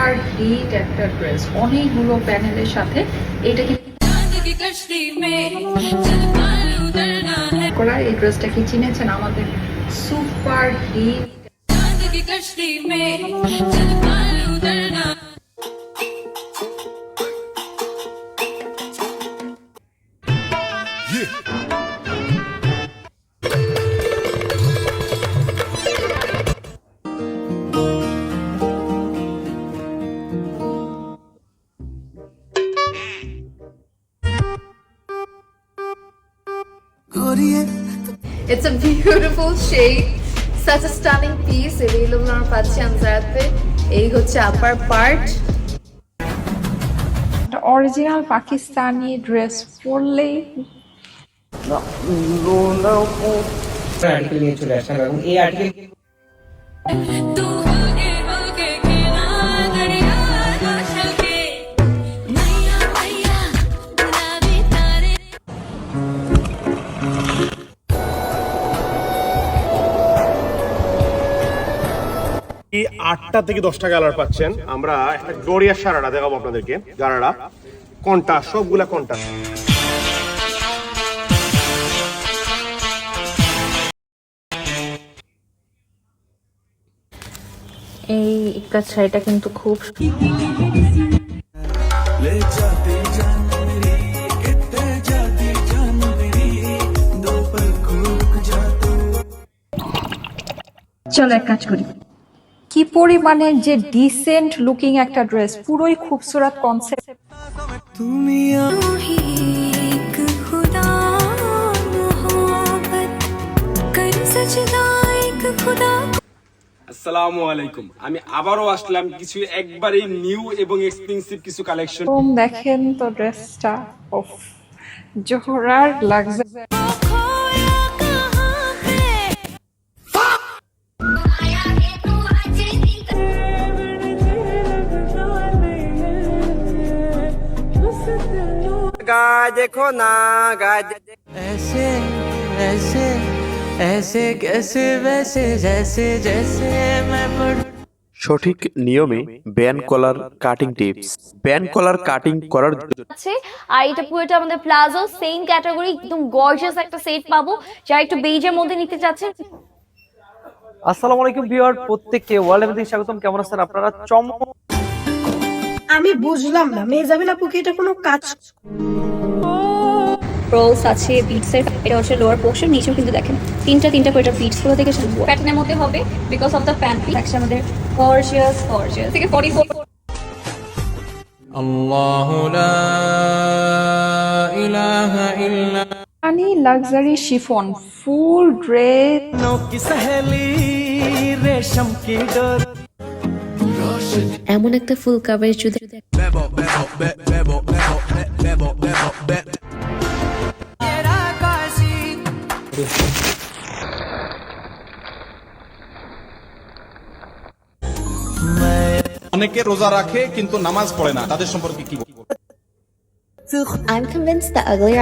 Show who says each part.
Speaker 1: Super hit একটা dress, অনেকগুলো প্যানেলের সাথে। এটা কি করা, এই ড্রেসটা কি চিনেছেন? আমাদের super hit.
Speaker 2: It's a beautiful shade, such a stunning piece. এগুলো আমরা পাচ্ছি আমজারাতে। এই হচ্ছে upper part.
Speaker 1: Original Pakistani dress পরলেই
Speaker 3: আর্টিকেল নিয়ে চলে আসলাম এবং এই আর্টিকেল
Speaker 4: এই 8টা থেকে 10টা কালার পাচ্ছেন। আমরা একটা গড়িয়া সারাটা দেখাবো আপনাদেরকে। গারারা কোনটা, সবগুলা কোনটা।
Speaker 2: এই ইকাত শাড়িটা কিন্তু খুব
Speaker 1: চলো এক কাজ করি। কি পরিমাণে যে ডিসেন্ট লুকিং একটা ড্রেস, পুরোই খুবসুরত কনসেপ্ট। তুমি
Speaker 5: আসসালামু আলাইকুম, আমি আবারও আসলাম কিছু একবারেই নিউ এবং এক্সপেন্সিভ কিছু কালেকশন।
Speaker 1: দেখেন তো ড্রেসটা, ওফ, জোহরার লাক্সারি।
Speaker 3: देखो ना
Speaker 6: ऐसे ऐसे ऐसे कैसे वैसे जैसे जैसे मैं
Speaker 7: সঠিক নিয়মে band collar cutting tips. Band collar cutting করার
Speaker 8: আছে। আর এটা পুরোটা আমাদের প্লাজো, সেম ক্যাটাগরি, একদম গর্জিয়াস একটা সেট পাবো যারা একটু বেজের মধ্যে নিতে চাচ্ছেন।
Speaker 9: আসসালামু আলাইকুম ভিউয়ার, প্রত্যেককে ওয়ার্ল্ড এভরিথিং স্বাগতম। কেমন আছেন আপনারা?
Speaker 10: আমি বুঝলাম না মেজাবিন আপুকে এটা কোনো কাজ।
Speaker 8: রোলস আছে, বিটসের, এটা হচ্ছে লোয়ার পোর্শন, নিচেও কিন্তু দেখেন তিনটা করে এটা বিটস গুলো দেখে শুনবো প্যাটার্নের মধ্যে হবে because of the pant piece. আছে আমাদের গর্জিয়াস থেকে 44।
Speaker 6: আল্লাহু লা ইলাহা ইল্লা
Speaker 1: আনি লাক্সারি শিফন ফুল ড্রেস।
Speaker 6: नो की सहेली रेशम की डोर
Speaker 2: এমন একটা ফুল কাভারেজ যদি
Speaker 5: অনেকে রোজা রাখে কিন্তু নামাজ পড়ে না, তাদের সম্পর্কে কি বলবো?
Speaker 8: I'm convinced that uglier